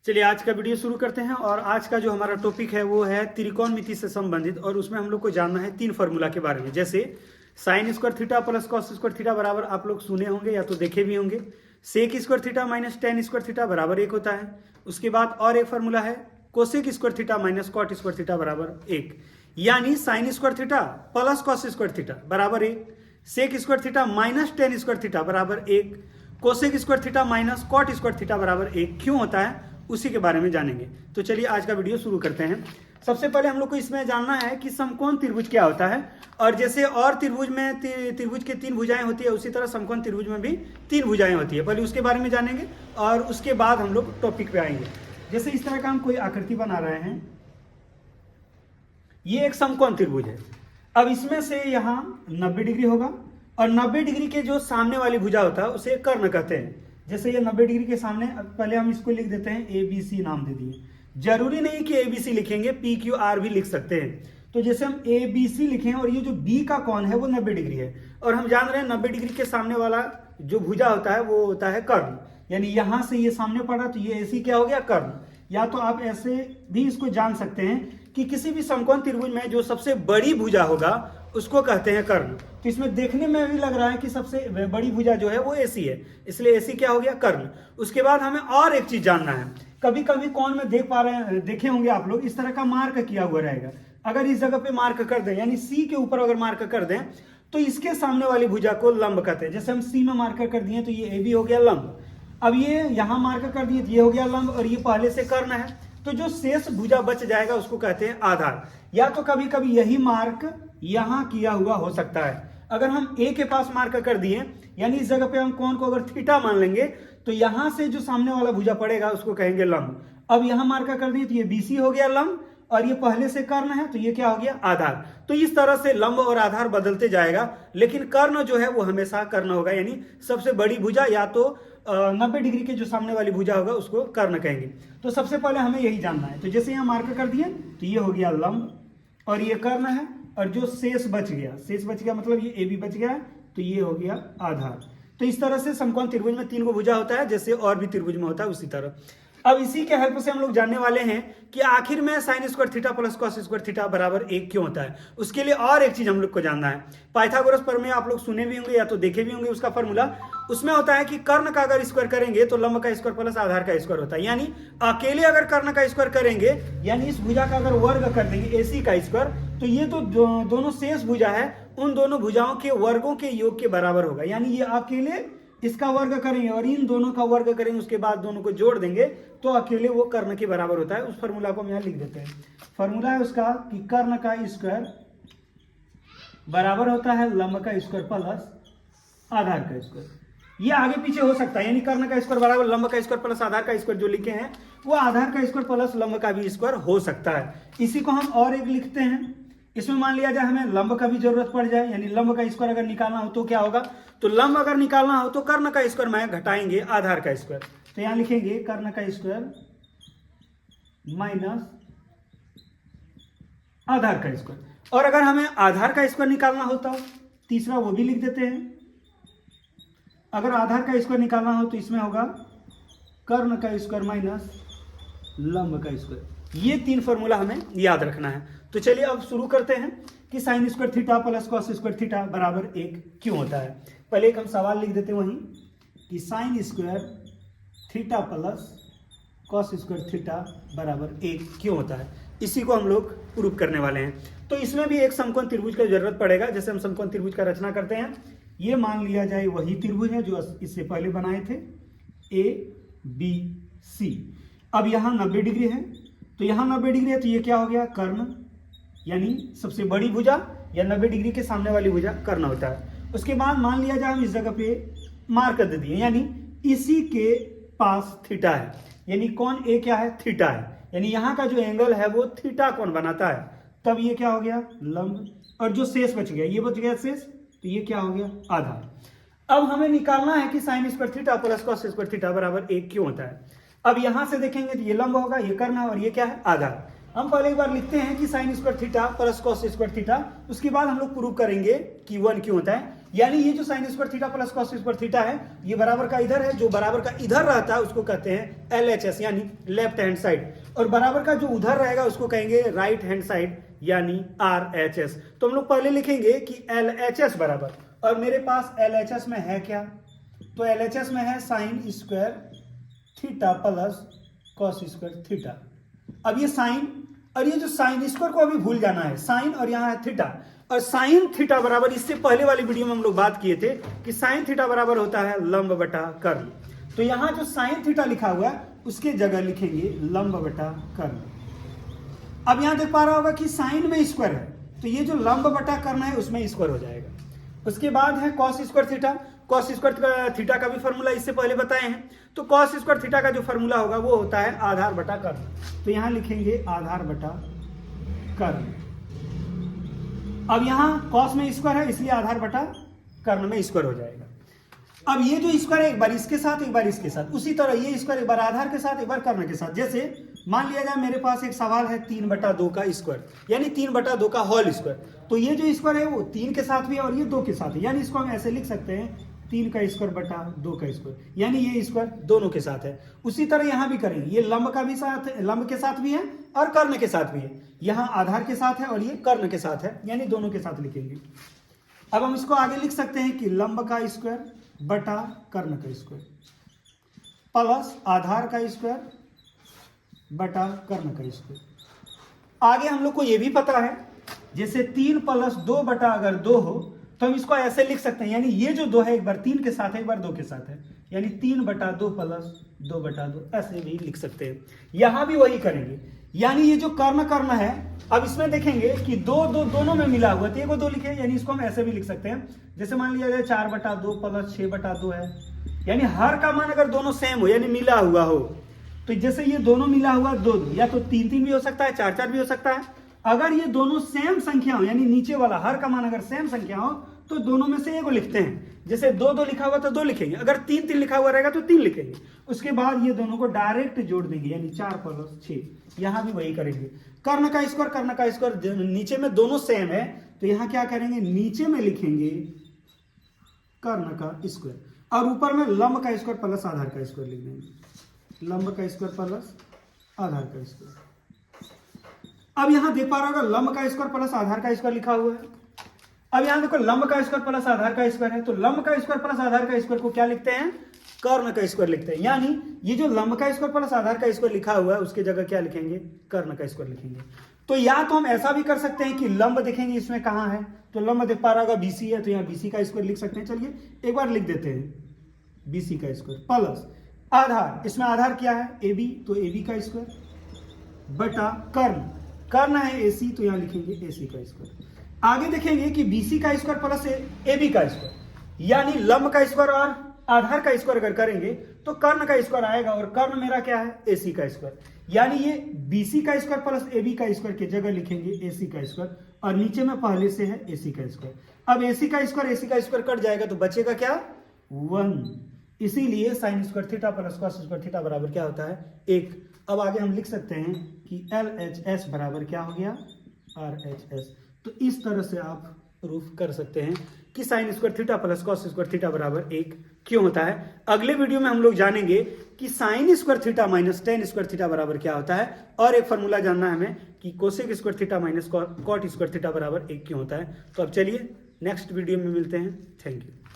चलिए आज का वीडियो शुरू करते हैं। और आज का जो हमारा टॉपिक है वो है त्रिकोणमिति से संबंधित, और उसमें हम लोग को जानना है तीन फार्मूला के बारे में। जैसे sign square theta plus cos square theta बराबर, आप लोग सुने होंगे या तो देखे भी होंगे, sec square theta minus tan square theta बराबर 1 होता है। उसके बाद और एक फार्मूला है cosec square theta minus cot square theta बराबर 1, यानी sine square theta plus cos square theta बराबर 1, sec square theta minus tan square theta बराबर 1, cosec square theta minus cot square theta बराबर 1 क्यों होता है उसी के बारे में जानेंगे। तो चलिए आज का वीडियो शुरू करते हैं। सबसे पहले हम लोग को इसमें जानना है कि समकोण त्रिभुज क्या होता है, और जैसे और त्रिभुज में त्रिभुज के 3 भुजाएं होती है, उसी तरह समकोण त्रिभुज में भी 3 भुजाएं होती है। पहले उसके बारे में जानेंगे और उसके बाद हम लोग टॉपिक पे आएंगे। जैसे इस तरह का हम कोई आकृति बना रहे हैं, ये एक समकोण त्रिभुज है। अब इसमें से यहाँ 90 डिग्री होगा, और 90 डिग्री के जो सामने वाली भुजा होता है उसे कर्ण कहते हैं। जैसे ये 90 डिग्री के सामने, पहले हम इसको लिख देते हैं ABC नाम दे दिए। जरूरी नहीं कि ABC लिखेंगे, PQR भी लिख सकते हैं। तो जैसे हम ABC लिखें और ये जो B का कोण है वो 90 डिग्री है, और हम जान रहे हैं 90 डिग्री के सामने वाला जो भुजा होता है वो होता है कर्ण, यानी यहां से ये सामने पड़ा तो ये AC क्या हो गया, कर्ण। या तो आप ऐसे भी इसको जान सकते हैं कि किसी भी समकोण त्रिभुज में जो सबसे बड़ी भुजा होगा उसको कहते हैं कर्ण। तो इसमें देखने में भी लग रहा है कि सबसे बड़ी भुजा जो है वो AC है, इसलिए AC क्या हो गया, कर्ण। उसके बाद हमें और एक चीज जानना है। कभी कभी कोण में देखे होंगे आप लोग, इस तरह का मार्क किया हुआ रहेगा। अगर इस जगह पे मार्क कर दें, यानी C के ऊपर अगर मार्क कर दें, तो इसके सामने वाली भुजा को लंब कहते हैं। जैसे हम C में मार्क कर दिए तो ये AB हो गया लंब। अब ये यहां मार्क कर दिए तो ये हो गया लंब, और ये पहले से कर्ण है, तो जो शेष भुजा बच जाएगा उसको कहते हैं आधार। या तो कभी कभी यही मार्क यहां किया हुआ हो सकता है। अगर हम A के पास मार्क कर दिए, यानी इस जगह पे हम कोण को अगर थीटा मान लेंगे, तो यहां से जो सामने वाला भुजा पड़ेगा उसको कहेंगे लंब। अब यहां मार्क कर दिए तो ये BC हो गया लंब, और ये पहले से कर्ण है तो ये क्या हो गया, आधार। तो इस तरह से लंब और आधार बदलते जाएगा, लेकिन कर्ण जो है वो हमेशा कर्ण होगा, यानी सबसे बड़ी भुजा या तो 90 डिग्री के जो सामने वाली भुजा होगा उसको कर्ण कहेंगे। तो सबसे पहले हमें यही जानना है। तो जैसे यहाँ मार्क कर दिए तो ये हो गया लंब, और ये कर्ण है, और जो शेष बच गया मतलब ये AB बच गया है, तो ये हो गया आधार। तो इस तरह से समकोण त्रिभुज में 3 गो भुजा होता है, जैसे और भी त्रिभुज में होता है उसी तरह। अब इसी के हेल्प से हम लोग जानने वाले हैं कि आखिर में sign square theta plus cos square theta बराबर 1 क्यों होता है। उसके लिए और एक चीज हम लोग को जानना है। पाइथागोरस प्रमेय आप लोग सुने भी होंगे या तो देखे भी होंगे, उसका फॉर्मूला उसमें होता है कि कर्ण का अगर स्क्वायर करेंगे तो लंब का स्क्वायर प्लस आधार का स्क्वायर होता है। यानी अकेले अगर कर्ण का स्क्वायर करेंगे, यानी इस भुजा का अगर वर्ग कर देंगे AC का स्क्वायर, तो ये तो दोनों शेष भुजा है, उन दोनों भुजाओं के वर्गों के योग के बराबर होगा। यानी ये अकेले इसका वर्ग करेंगे और इन दोनों का वर्ग करेंगे, उसके बाद दोनों को जोड़ देंगे तो अकेले वो कर्ण के बराबर होता है। उस फॉर्मूला को हम यहाँ लिख देते हैं। फॉर्मूला है उसका कि कर्ण का स्क्वायर बराबर होता है लंब का स्क्वायर प्लस आधार का स्क्वायर। ये आगे पीछे हो सकता है, यानी कर्ण का स्क्वायर बराबर लंब का स्क्वायर प्लस आधार का स्क्वायर जो लिखे हैं वो आधार का स्क्वायर प्लस लंब का भी स्क्वायर हो सकता है। इसी को हम और एक लिखते हैं। इसमें मान लिया जाए हमें लंब का भी जरूरत पड़ जाए, यानी लंब का स्क्वायर अगर निकालना हो तो क्या होगा, तो लंब अगर निकालना हो तो कर्ण का स्क्वायर में घटाएंगे आधार का स्क्वायर। तो यहां लिखेंगे कर्ण का स्क्वायर माइनस आधार का स्क्वायर। और अगर हमें आधार का स्क्वायर निकालना होता हो, तीसरा वो भी लिख देते हैं। अगर आधार का स्क्वायर निकालना हो तो इसमें होगा कर्ण का स्क्वायर माइनस लंब का स्क्वायर। ये 3 फॉर्मूला हमें याद रखना है। तो चलिए अब शुरू करते हैं कि sign square theta plus cos square theta बराबर 1 क्यों होता है। पहले एक हम सवाल लिख देते हैं वहीं कि sign square theta plus cos square theta बराबर 1 क्यों होता है। इसी को हम लोग प्रूव करने वाले हैं। तो इसमें भी एक समकोण त्रिभुज की जरूरत पड़ेगा। जैसे हम समकोण त्रिभुज का रचना करते हैं, ये मान लिया जाए वही त्रिभुज है जो इससे पहले बनाए थे, ABC। अब यहाँ 90 डिग्री है, तो यहाँ 90 डिग्री है तो ये क्या हो गया, कर्ण, यानी सबसे बड़ी भुजा या 90 डिग्री के सामने वाली भुजा कर्ण होता है। उसके बाद मान लिया जाए हम इस जगह पे मार्क दे दिए, यानी इसी के पास थीटा है, यानी कोण A क्या है, थीटा है, यानी यहाँ का जो एंगल है वो थीटा कोण बनाता है। तब ये क्या हो गया, लंब, और जो शेष बच गया ये बच गया शेष, तो ये क्या हो गया, आधार। अब हमें निकालना है कि sign square theta plus cos square theta बराबर 1 क्यों होता है। अब यहां से देखेंगे तो ये लंब होगा, ये कर्ण है, और ये क्या है, आधार। हम पहले एक बार लिखते हैं कि sign square theta plus cos square theta, उसके बाद हम लोग प्रूव करेंगे कि 1 क्यों होता है। यानी ये जो sign square theta plus cos square theta है, ये बराबर का इधर है, जो बराबर का इधर रहता है उसको कहते हैं LHS यानी लेफ्ट हैंड साइड, और बराबर का जो उधर रहेगा उसको कहेंगे राइट हैंड साइड यानी RHS। तो हम लोग पहले लिखेंगे कि LHS बराबर, और मेरे पास LHS में है क्या, तो LHS में है sign square theta plus cos square theta. अब ये साइन और ये जो साइन स्क्वायर को अभी भूल जाना है, साइन और यहाँ है थीटा, और साइन थीटा बराबर, इससे पहले वाली वीडियो में हम लोग बात किए थे कि साइन थीटा बराबर होता है लंब बटा कर्ण। तो यहाँ जो साइन थीटा लिखा हुआ है उसके जगह लिखेंगे लंब बटा कर्ण। अब यहाँ देख पा रहा होगा कि साइन में स्क्वायर है, तो ये जो लंब बटा कर्ण है उसमें स्क्वायर हो जाएगा। उसके बाद है cos square theta. Cos square theta का भी फॉर्मूला इससे पहले बताए हैं, तो कॉस स्क्वायर थीटा का जो फॉर्मूला होगा वो होता है आधार बटा कर्ण। तो यहां लिखेंगे आधार बटा कर्ण। अब यहां कॉस में स्क्वायर है इसलिए आधार बटा कर्ण में स्क्वायर हो जाएगा। अब ये जो स्क्वायर है एक बार इसके साथ एक बार इसके साथ, उसी तरह ये स्क्वायर एक बार आधार के साथ एक बार कर्ण के साथ। जैसे मान लिया जाए मेरे पास एक सवाल है 3/2 का स्क्वायर यानी 3/2 का होल स्क्वायर, तो ये जो स्क्वायर है वो 3 के साथ भी है और ये 2 के साथ है, यानी इसको हम ऐसे लिख सकते हैं 3 का स्क्वायर बटा 2 का स्क्वायर, यानी ये स्क्वायर दोनों के साथ है। उसी तरह यहां भी करेंगे, ये लंब का भी साथ, लंब के साथ भी है और कर्ण के साथ भी है, यहां आधार के साथ है और ये कर्ण के साथ है, यानी दोनों के साथ लिखेंगे। अब हम इसको आगे लिख सकते हैं कि लंब का स्क्वायर बटा कर्ण का स्क्वायर प्लस आधार का स्क्वायर बटा कर्ण का स्क्वायर। आगे हम लोग को ये भी पता है, जैसे 3 + 2 बटा अगर 2 हो तो हम इसको ऐसे लिख सकते हैं, यानी ये जो 2 है एक बार 3 के साथ है एक बार 2 के साथ है, यानी 3/2 + 2/2 ऐसे भी लिख सकते हैं। यहां भी वही करेंगे, यानी ये जो कर्ण है, अब इसमें देखेंगे कि 2 दोनों में मिला हुआ, तो 1 2 लिखे, यानी इसको हम ऐसे भी लिख सकते हैं। जैसे मान लिया जाए 4/2 + 6/2 है, यानी हर का मान अगर दोनों सेम हो यानी मिला हुआ हो, तो जैसे ये दोनों मिला हुआ 2 या तो 3 भी हो सकता है, 4 भी हो सकता है। अगर ये दोनों सेम संख्या हो यानी नीचे वाला हर का मान अगर सेम संख्या हो तो दोनों में से 1 लिखते हैं। जैसे 2 लिखा हुआ तो 2 लिखेंगे, अगर 3 लिखा हुआ रहेगा तो 3 लिखेंगे। उसके बाद ये दोनों को डायरेक्ट जोड़ देंगे, यानी 4 + 6। यहां भी वही करेंगे, कर्ण का स्क्वायर नीचे में दोनों सेम है, तो यहां क्या करेंगे, नीचे में लिखेंगे कर्ण का स्क्वायर और ऊपर में लंब का स्क्वायर प्लस आधार का स्क्वायर लिख देंगे, लंब का स्क्वायर प्लस आधार का स्क्वायर। अब यहां देख पा रहा होगा लंब का स्क्वायर प्लस आधार का स्क्वायर लिखा हुआ है। अब यहां देखो लंब का स्क्वायर प्लस आधार का स्क्वायर है, तो लंब का स्क्वायर प्लस आधार का स्क्वायर को क्या लिखते हैं, कर्ण का स्क्वायर लिखते हैं। यानी ये जो लंब का स्क्वायर प्लस आधार का स्क्वायर लिखा हुआ है उसके जगह क्या लिखेंगे, कर्ण का स्क्वायर लिखेंगे। तो या तो हम ऐसा भी कर सकते हैं कि लंब देखेंगे इसमें कहां है, तो लंब देख पा रहा होगा BC है, तो यहाँ BC का स्क्वायर लिख सकते हैं। चलिए एक बार लिख देते हैं BC का स्क्वायर प्लस आधार, इसमें आधार क्या है AB, तो AB का स्क्वायर बटा कर्ण है AC, तो यहां लिखेंगे AC का स्क्वायर। आगे देखेंगे कि BC का स्क्वायर प्लस AB का स्क्वायर, यानी लंब का स्क्वायर और आधार का स्क्वायर अगर करेंगे तो कर्ण का स्क्वायर आएगा, और कर्ण मेरा क्या है AC का स्क्वायर, यानी ये BC का स्क्वायर प्लस AB का स्क्वायर की जगह लिखेंगे AC का स्क्वायर, और नीचे में पहले से है AC का स्क्वायर। अब AC का स्क्वायर कट जाएगा तो बचेगा क्या, 1। इसीलिए sign square theta plus cos square theta बराबर क्या होता है, 1। अब आगे हम लिख सकते हैं कि LHS बराबर क्या हो गया, RHS। तो इस तरह से आप प्रूफ कर सकते हैं कि sign square theta plus cos square theta बराबर 1 क्यों होता है। अगले वीडियो में हम लोग जानेंगे कि sign square theta minus tan square theta बराबर क्या होता है, और एक फॉर्मूला जानना है हमें कि cosec square theta minus cot square theta बराबर 1 क्यों होता है। तो अब चलिए नेक्स्ट वीडियो में मिलते हैं। Thank you.